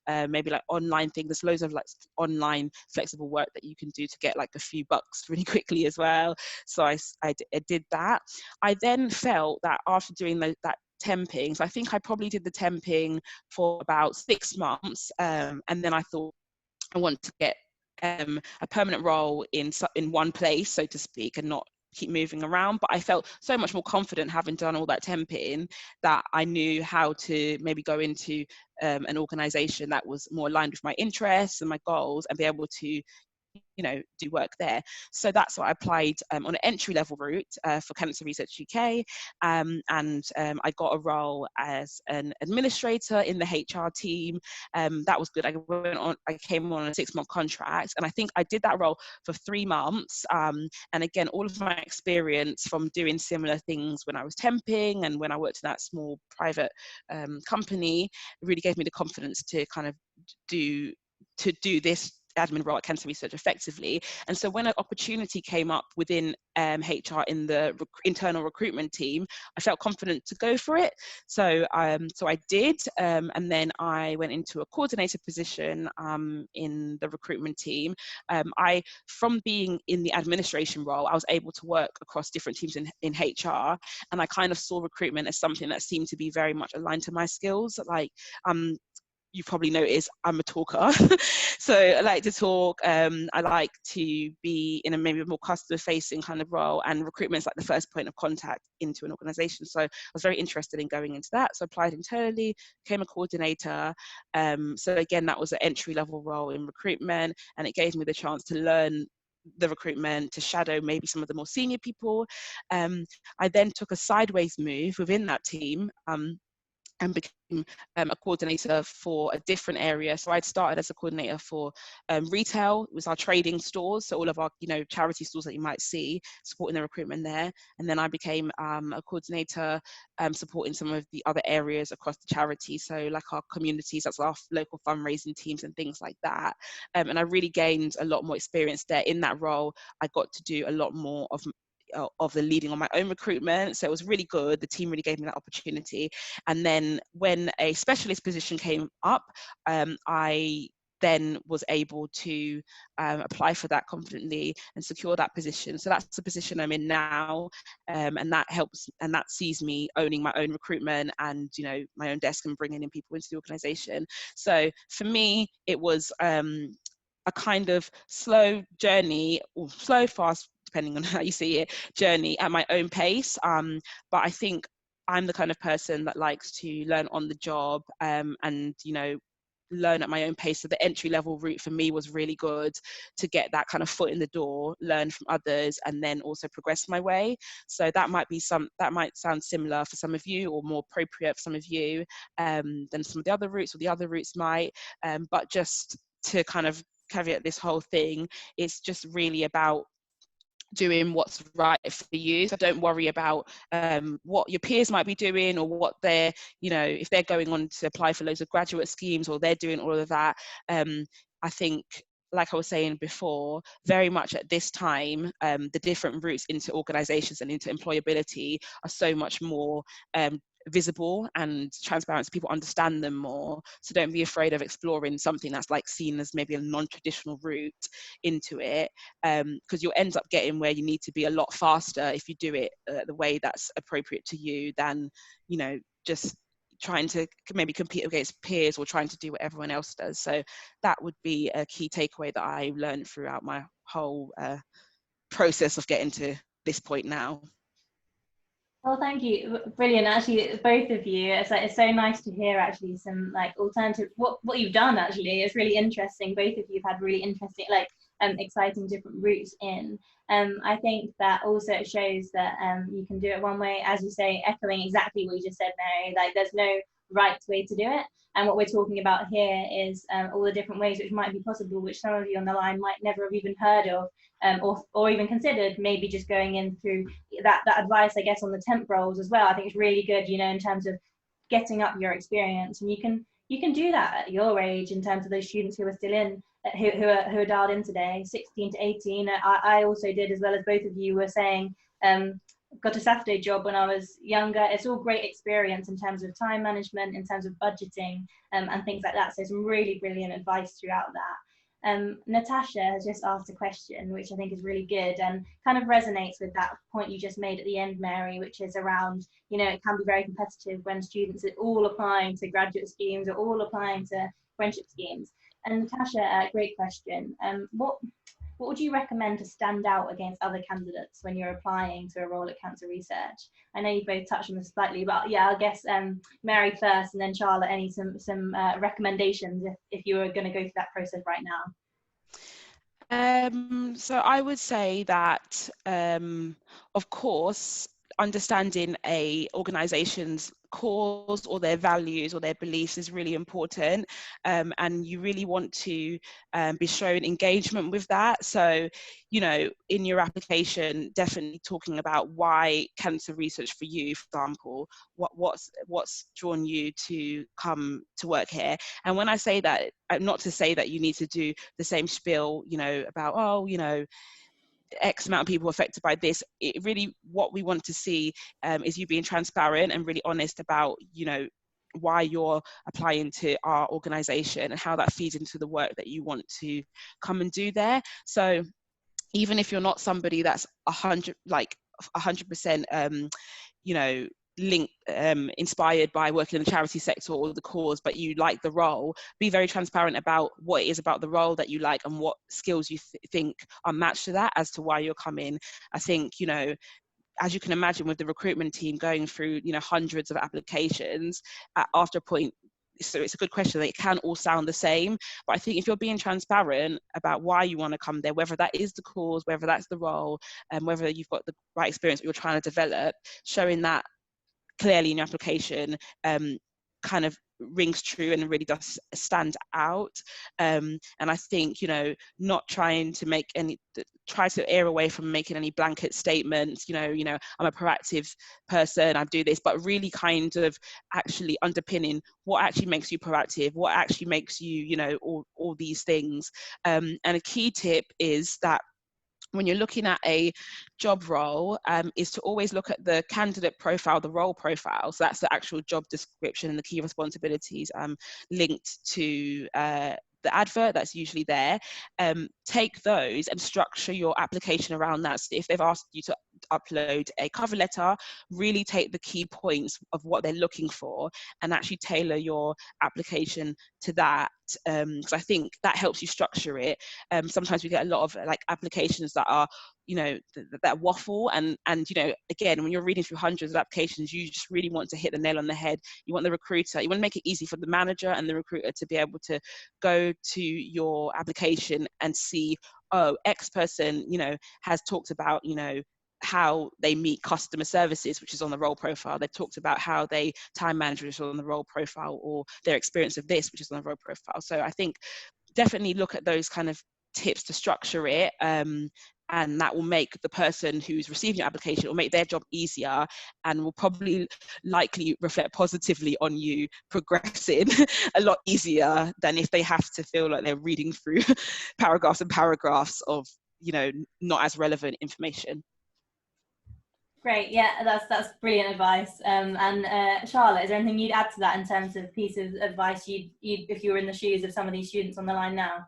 maybe like online things. There's loads of like online flexible work that you can do to get like a few bucks really quickly as well. So I did that. I then felt that after doing that temping, so I think I probably did the temping for about 6 months, and then I thought, I want to get a permanent role in one place, so to speak, and not keep moving around. But I felt so much more confident having done all that temping that I knew how to maybe go into an organisation that was more aligned with my interests and my goals, and be able to, you know, do work there. So that's what I applied on an entry-level route for Cancer Research UK, and I got a role as an administrator in the HR team. That was good. I came on a 6-month contract, and I think I did that role for 3 months. And again, all of my experience from doing similar things when I was temping and when I worked in that small private company really gave me the confidence to kind of do this admin role at Cancer Research effectively. And so when an opportunity came up within HR in the internal recruitment team, I felt confident to go for it. So so I did, and then I went into a coordinator position in the recruitment team. From being in the administration role, I was able to work across different teams in HR, and I kind of saw recruitment as something that seemed to be very much aligned to my skills. Like, you probably noticed I'm a talker. So I like to talk. I like to be in a maybe more customer facing kind of role, and recruitment is like the first point of contact into an organization. So I was very interested in going into that. So I applied internally, became a coordinator. So again, that was an entry level role in recruitment, and it gave me the chance to learn the recruitment, to shadow maybe some of the more senior people. I then took a sideways move within that team, and became a coordinator for a different area. So I'd started as a coordinator for retail. It was our trading stores, so all of our charity stores that you might see, supporting the recruitment there. And then I became a coordinator supporting some of the other areas across the charity, so like our communities, that's our local fundraising teams and things like that. And I really gained a lot more experience there. In that role, I got to do a lot more of the leading on my own recruitment. So it was really good. The team really gave me that opportunity. And then when a specialist position came up, I then was able to apply for that confidently and secure that position. So that's the position I'm in now, and that helps, and that sees me owning my own recruitment and my own desk and bringing in people into the organisation. So for me, it was a kind of slow journey, or slow, fast, depending on how you see it, journey at my own pace. But I think I'm the kind of person that likes to learn on the job, and learn at my own pace. So the entry level route for me was really good to get that kind of foot in the door, learn from others, and then also progress my way. So that might sound similar for some of you, or more appropriate for some of you than some of the other routes, or the other routes might. But just to kind of caveat this whole thing, it's just really about doing what's right for you. So don't worry about what your peers might be doing, or what they're, if they're going on to apply for loads of graduate schemes, or they're doing all of that. I think, like I was saying before, very much at this time, the different routes into organizations and into employability are so much more visible and transparent, so people understand them more. So don't be afraid of exploring something that's like seen as maybe a non-traditional route into it, because you'll end up getting where you need to be a lot faster if you do it the way that's appropriate to you, than just trying to maybe compete against peers or trying to do what everyone else does. So that would be a key takeaway that I learned throughout my whole process of getting to this point now. Well, thank you. Brilliant. Actually, both of you. It's so nice to hear actually some like alternative what you've done. Actually, it's really interesting. Both of you have had really interesting, exciting different routes in. I think that also it shows that you can do it one way, as you say, echoing exactly what you just said, Mary. Like, there's no right way to do it. And what we're talking about here is all the different ways which might be possible, which some of you on the line might never have even heard of, or even considered. Maybe just going in through that advice, I guess, on the temp roles as well. I think it's really good, in terms of getting up your experience, and you can do that at your age. In terms of those students who are still in, who are dialed in today, 16 to 18. I also did, as well as both of you were saying. Got a Saturday job when I was younger. It's all great experience in terms of time management, in terms of budgeting, and things like that. So some really brilliant advice throughout that. Natasha has just asked a question, which I think is really good and kind of resonates with that point you just made at the end, Mary, which is around, it can be very competitive when students are all applying to graduate schemes or all applying to friendship schemes. And Natasha, great question. What would you recommend to stand out against other candidates when you're applying to a role at Cancer Research? I know you both touched on this slightly, but yeah, I guess Mary first, and then Charlotte, some recommendations if you were going to go through that process right now? So I would say that, of course, understanding a organization's cause or their values or their beliefs is really important, and you really want to be showing engagement with that. So, you know, in your application, definitely talking about why cancer research for you, for example, what's drawn you to come to work here. And when I say that, not to say that you need to do the same spiel, you know, about, oh, you know, X amount of people affected by this. It really, what we want to see is you being transparent and really honest about, you know, why you're applying to our organization and how that feeds into the work that you want to come and do there. So even if you're not somebody that's 100%, you know, inspired by working in the charity sector or the cause, but you like the role, be very transparent about what it is about the role that you like and what skills you think are matched to that as to why you're coming. I think, you know, as you can imagine, with the recruitment team going through, you know, hundreds of applications, after a point, so it's a good question. They can all sound the same, but I think if you're being transparent about why you want to come there, whether that is the cause, whether that's the role, and whether you've got the right experience that you're trying to develop, showing that clearly in your application kind of rings true and really does stand out. And I think, you know, not trying to make any, try to err away from making any blanket statements, you know, I'm a proactive person, I do this, but really kind of actually underpinning what actually makes you proactive, what actually makes you, you know, all these things. And a key tip is that when you're looking at a job role, is to always look at the candidate profile, the role profile. So that's the actual job description and the key responsibilities linked to the advert that's usually there. Take those and structure your application around that. So if they've asked you to upload a cover letter, really take the key points of what they're looking for and actually tailor your application to that. Because I think that helps you structure it. Sometimes we get a lot of like applications that are, you know, that waffle, and you know, again, when you're reading through hundreds of applications, you just really want to hit the nail on the head. You want the recruiter, you want to make it easy for the manager and the recruiter to be able to go to your application and see, oh, X person, you know, has talked about, you know, how they meet customer services, which is on the role profile. They've talked about how they time manage, which is on the role profile, or their experience of this, which is on the role profile. So I think definitely look at those kind of tips to structure it, and that will make the person who's receiving your application, will make their job easier and will probably likely reflect positively on you progressing a lot easier than if they have to feel like they're reading through paragraphs and paragraphs of, you know, not as relevant information. Great, yeah, that's brilliant advice. And Charlotte, is there anything you'd add to that in terms of piece of advice you'd if you were in the shoes of some of these students on the line now?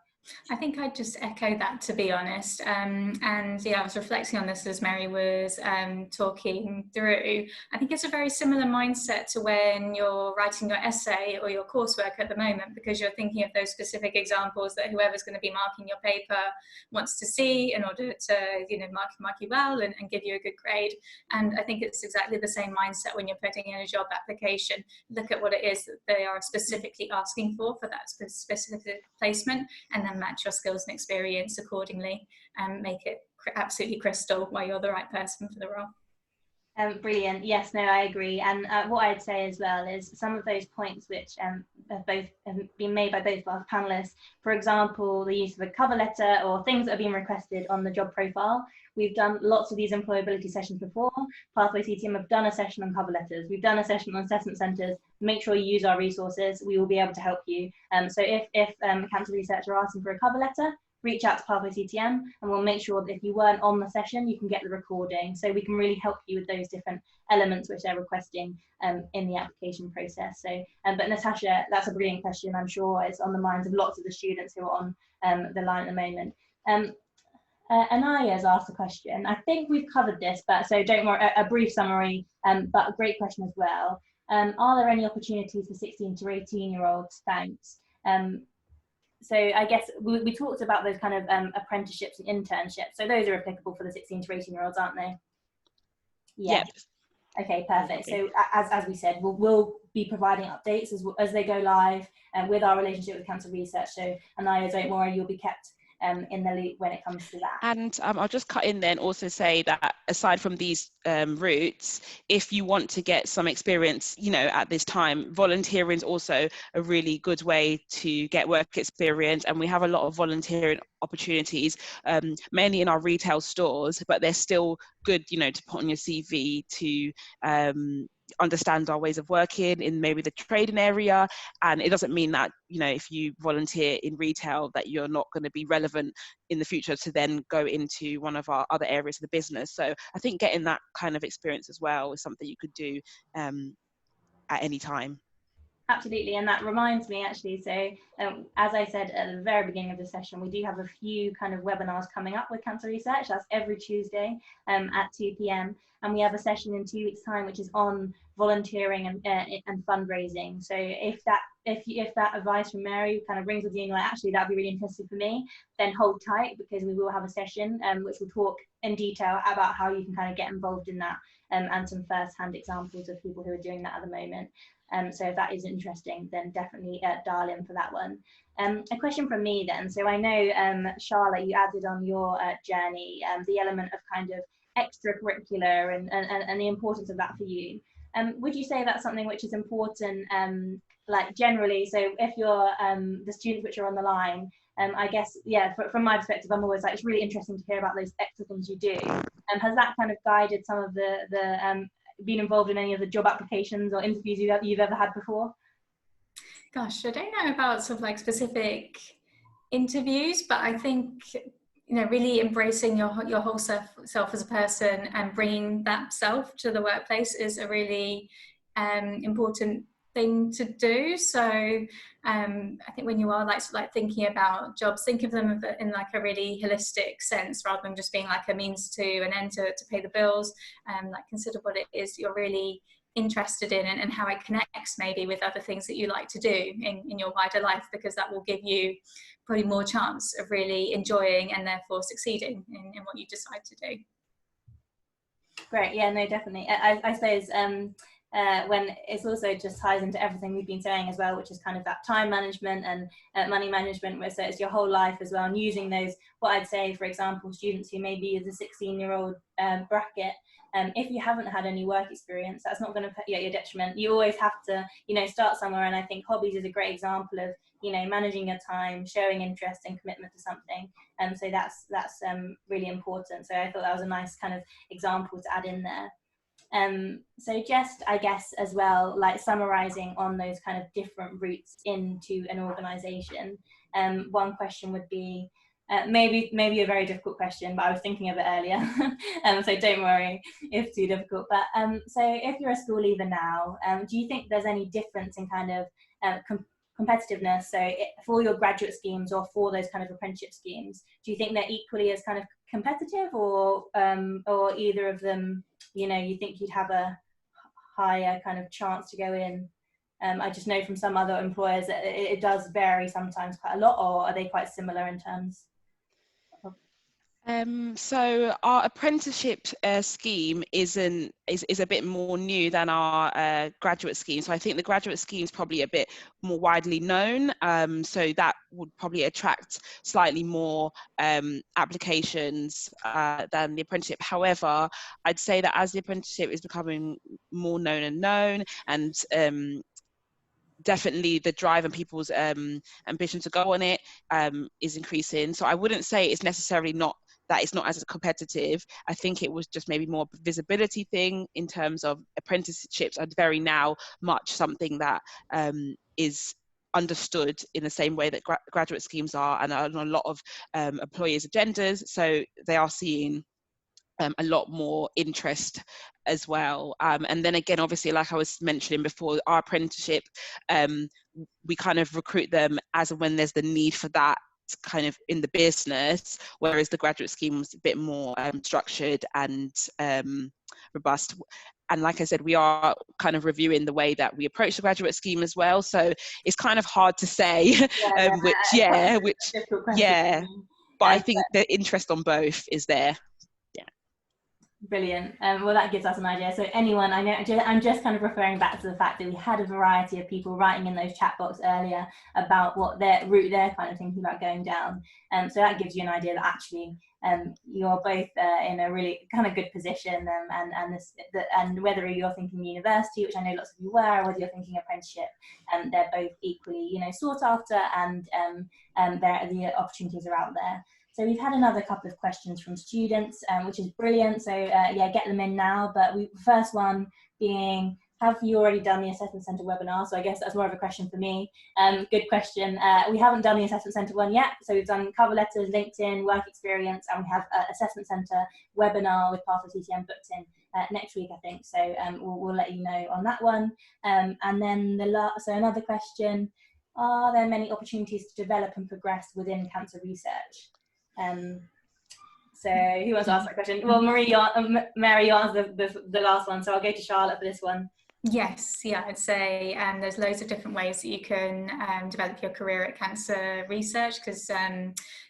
I think I'd just echo that, to be honest. And yeah, I was reflecting on this as Mary was talking through. I think it's a very similar mindset to when you're writing your essay or your coursework at the moment, because you're thinking of those specific examples that whoever's going to be marking your paper wants to see in order to, you know, mark you well and give you a good grade. And I think it's exactly the same mindset when you're putting in a job application. Look at what it is that they are specifically asking for that specific placement, and then match your skills and experience accordingly and make it absolutely crystal why you're the right person for the role. Brilliant. Yes, no, I agree. And what I'd say as well is some of those points which have been made by both of our panelists, for example, the use of a cover letter or things that have been requested on the job profile. We've done lots of these employability sessions before. Pathway CTM have done a session on cover letters. We've done a session on assessment centres. Make sure you use our resources. We will be able to help you. So if a cancer researcher are asking for a cover letter, reach out to Pathway CTM and we'll make sure that if you weren't on the session, you can get the recording. So we can really help you with those different elements which they're requesting in the application process. So, but Natasha, that's a brilliant question. I'm sure it's on the minds of lots of the students who are on the line at the moment. Anaya's asked a question. I think we've covered this, but so don't worry, a brief summary, but a great question as well. Are there any opportunities for 16 to 18-year-olds? Thanks. So I guess we talked about those kind of apprenticeships and internships. So those are applicable for the 16 to 18-year-olds, aren't they? Yeah. Yep. Okay, perfect. So as we said, we'll be providing updates as they go live with our relationship with cancer research. So Anaya, don't worry, you'll be kept in the loop when it comes to that. And I'll just cut in there and also say that aside from these routes, if you want to get some experience, you know, at this time, volunteering is also a really good way to get work experience. And we have a lot of volunteering opportunities, mainly in our retail stores, but they're still good, you know, to put on your CV to understand our ways of working in maybe the trading area. And it doesn't mean that, you know, if you volunteer in retail that you're not going to be relevant in the future to then go into one of our other areas of the business. So I think getting that kind of experience as well is something you could do at any time. Absolutely, and that reminds me actually, so as I said at the very beginning of the session, we do have a few kind of webinars coming up with Cancer Research. That's every Tuesday at 2 p.m. and we have a session in 2 weeks' time which is on volunteering and fundraising. So if that advice from Mary kind of rings with you and you're like, actually that'd be really interesting for me, then hold tight, because we will have a session which will talk in detail about how you can kind of get involved in that, and some first-hand examples of people who are doing that at the moment. So if that is interesting, then definitely dial in for that one. A question from me then. So I know, Charlotte, you added on your journey the element of kind of extracurricular and the importance of that for you. Would you say that's something which is important, like generally? So if you're the students which are on the line, I guess, yeah, from my perspective, I'm always like, it's really interesting to hear about those extra things you do. And has that kind of guided some of the been involved in any of the job applications or interviews you've ever had before? Gosh, I don't know about sort of like specific interviews, but I think, you know, really embracing your whole self as a person and bringing that self to the workplace is a really important thing to do. So I think when you are like thinking about jobs, think of them in like a really holistic sense, rather than just being like a means to an end to pay the bills. Like consider what it is you're really interested in and how it connects maybe with other things that you like to do in your wider life, because that will give you probably more chance of really enjoying and therefore succeeding in what you decide to do. Great, yeah, no, definitely. I suppose when it's also just ties into everything we've been saying as well, which is kind of that time management and money management, where so it's your whole life as well, and using those, what I'd say, for example, students who maybe is a 16-year-old bracket, if you haven't had any work experience, that's not going to put you at your detriment. You always have to, you know, start somewhere, and I think hobbies is a great example of, you know, managing your time, showing interest and commitment to something. So that's really important. So I thought that was a nice kind of example to add in there. So just, I guess, as well, like summarizing on those kind of different routes into an organization, one question would be, maybe a very difficult question, but I was thinking of it earlier, so don't worry if too difficult. But so if you're a school leaver now, do you think there's any difference in kind of competitiveness, so for your graduate schemes or for those kind of apprenticeship schemes? Do you think they're equally as kind of competitive, or either of them, you know, you think you'd have a higher kind of chance to go in? I just know from some other employers that it does vary sometimes quite a lot, or are they quite similar in terms? So our apprenticeship scheme is a bit more new than our graduate scheme. So I think the graduate scheme is probably a bit more widely known. So that would probably attract slightly more applications than the apprenticeship. However, I'd say that as the apprenticeship is becoming more known and definitely the drive and people's ambition to go on it is increasing. So I wouldn't say it's necessarily not that it's not as competitive. I think it was just maybe more of a visibility thing in terms of apprenticeships are very now much something that is understood in the same way that graduate schemes are, and are on a lot of employers' agendas. So they are seeing a lot more interest as well. And then again, obviously, like I was mentioning before, our apprenticeship, we kind of recruit them as and when there's the need for that kind of in the business, whereas the graduate scheme was a bit more structured and robust. And like I said, we are kind of reviewing the way that we approach the graduate scheme as well. So it's kind of hard to say which, but I think the interest on both is there. Brilliant. Well, that gives us an idea. So anyone, I know, I'm just kind of referring back to the fact that we had a variety of people writing in those chat box earlier about what their route they're kind of thinking about going down. So that gives you an idea that actually you're both in a really kind of good position, and whether you're thinking university, which I know lots of you were, or whether you're thinking apprenticeship, they're both equally, sought after, and the opportunities are out there. So we've had another couple of questions from students, which is brilliant. So yeah, get them in now. But first one being, have you already done the Assessment Centre webinar? So I guess that's more of a question for me. Good question. We haven't done the Assessment Centre one yet. So we've done cover letters, LinkedIn, work experience, and we have Assessment Centre webinar with Pathway CTM booked in next week, I think. So we'll let you know on that one. And then so another question, are there many opportunities to develop and progress within cancer research? So who wants to ask that question? Well, Mary, you answered the last one, so I'll go to Charlotte for this one. Yes, yeah, I'd say there's loads of different ways that you can develop your career at cancer research, because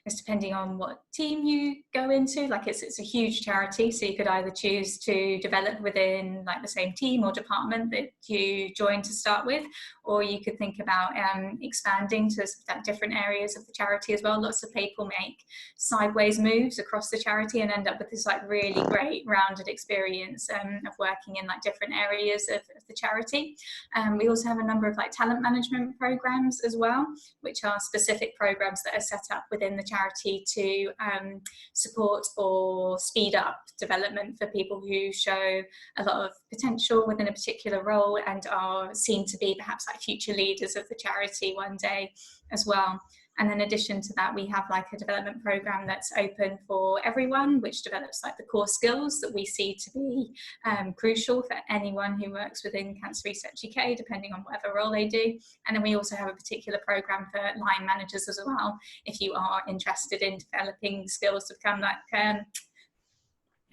it's depending on what team you go into. Like it's a huge charity, so you could either choose to develop within like the same team or department that you joined to start with, or you could think about expanding to different areas of the charity as well. Lots of people make sideways moves across the charity and end up with this like really great rounded experience of working in like different areas of the charity. We also have a number of like talent management programs as well, which are specific programs that are set up within the charity to support or speed up development for people who show a lot of potential within a particular role and are seen to be perhaps like future leaders of the charity one day as well. And in addition to that, we have like a development program that's open for everyone, which develops like the core skills that we see to be crucial for anyone who works within Cancer Research UK, depending on whatever role they do. And then we also have a particular program for line managers as well, if you are interested in developing skills to become like a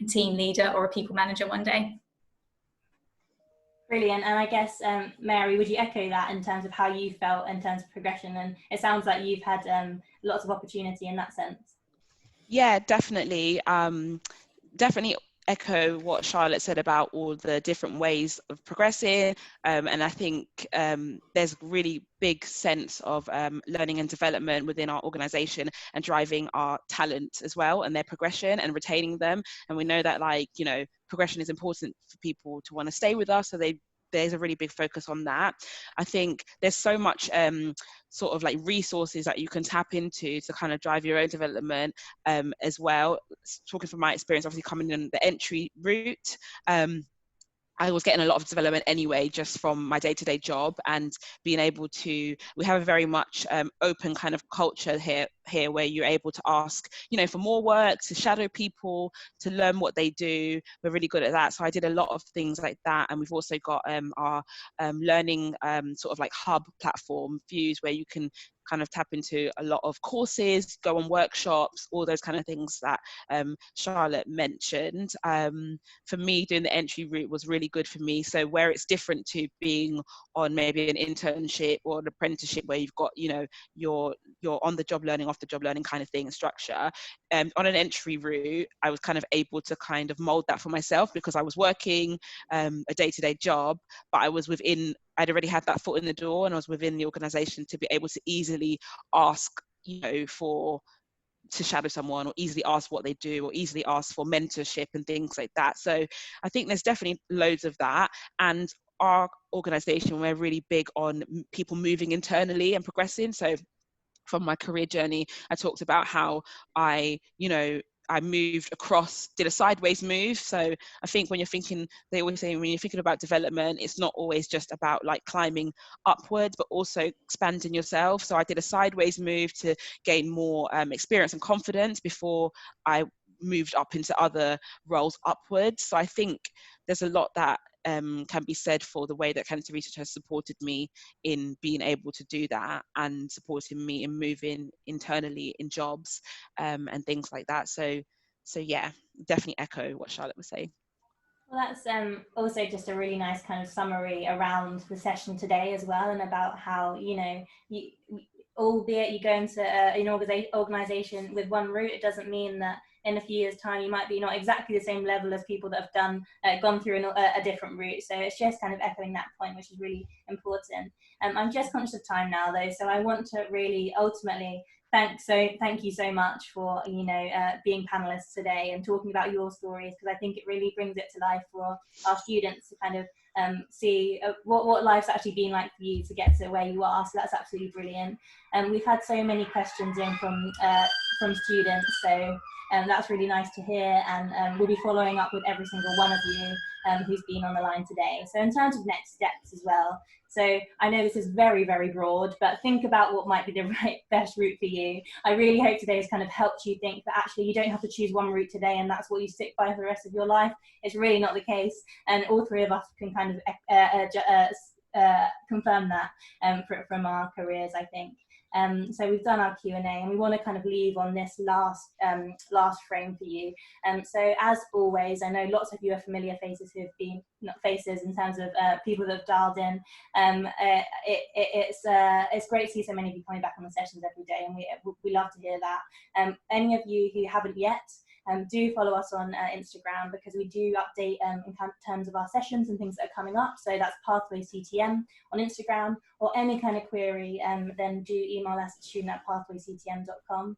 team leader or a people manager one day. Brilliant. And I guess, Mary, would you echo that in terms of how you felt in terms of progression? And it sounds like you've had lots of opportunity in that sense. Yeah, definitely. Definitely echo what Charlotte said about all the different ways of progressing. And I think there's a really big sense of learning and development within our organisation and driving our talent as well and their progression and retaining them. And we know that, like, progression is important for people to want to stay with us. So there's a really big focus on that. I think there's so much sort of like resources that you can tap into to kind of drive your own development as well. Talking from my experience, obviously coming in the entry route, I was getting a lot of development anyway, just from my day-to-day job, and being able to, we have a very much open kind of culture here where you're able to ask, for more work, to shadow people, to learn what they do. We're really good at that. So I did a lot of things like that. And we've also got our learning sort of like hub platform, Fuse, where you can kind of tap into a lot of courses, go on workshops, all those kind of things that Charlotte mentioned. For me, doing the entry route was really good for me. So where it's different to being on maybe an internship or an apprenticeship where you've got, you're on the job learning, off the job learning kind of thing, structure. On an entry route, I was kind of able to kind of mold that for myself, because I was working a day-to-day job, but I'd already had that foot in the door, and I was within the organisation to be able to easily ask, to shadow someone, or easily ask what they do, or easily ask for mentorship and things like that. So I think there's definitely loads of that. And our organisation, we're really big on people moving internally and progressing. So from my career journey, I talked about how I moved across, did a sideways move. So I think they always say when you're thinking about development, it's not always just about like climbing upwards, but also expanding yourself. So I did a sideways move to gain more experience and confidence before I moved up into other roles upwards. So I think there's a lot that can be said for the way that cancer research has supported me in being able to do that, and supporting me in moving internally in jobs and things like that. So yeah, definitely echo what Charlotte was saying. Well, that's also just a really nice kind of summary around the session today as well, and about how, albeit you go into an organisation with one route, it doesn't mean that in a few years' time you might be not exactly the same level as people that have gone through a different route. So it's just kind of echoing that point, which is really important. I'm just conscious of time now though, so I want to really ultimately thank you so much for being panelists today and talking about your stories, because I think it really brings it to life for our students to kind of see what life's actually been like for you to get to where you are. So that's absolutely brilliant. We've had so many questions in from students, so that's really nice to hear, and we'll be following up with every single one of you who's been on the line today. So in terms of next steps as well, so I know this is very, very broad, but think about what might be the best route for you. I really hope today has kind of helped you think that actually you don't have to choose one route today and that's what you stick by for the rest of your life. It's really not the case, and all three of us can kind of confirm that from our careers, I think. So we've done our Q&A, and we want to kind of leave on this last frame for you. So as always, I know lots of you are familiar faces who have been, not faces in terms of people that have dialed in. It's great to see so many of you coming back on the sessions every day, and we love to hear that. Any of you who haven't yet, do follow us on Instagram, because we do update in terms of our sessions and things that are coming up. So that's Pathway CTM on Instagram, or any kind of query, then do email us at student@pathwayctm.com.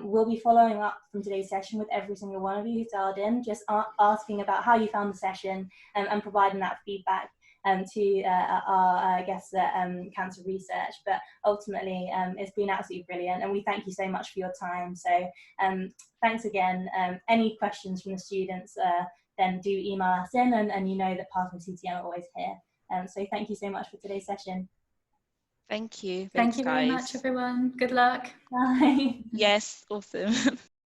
We'll be following up from today's session with every single one of you who's dialed in, just asking about how you found the session, and providing that feedback to our guests at Cancer Research. But ultimately, it's been absolutely brilliant, and we thank you so much for your time. So thanks again. Any questions from the students, then do email us in, and you know that Pathway CTM are always here. So thank you so much for today's session. Thank you. Thank you very much, everyone. Good luck. Bye. Yes, awesome.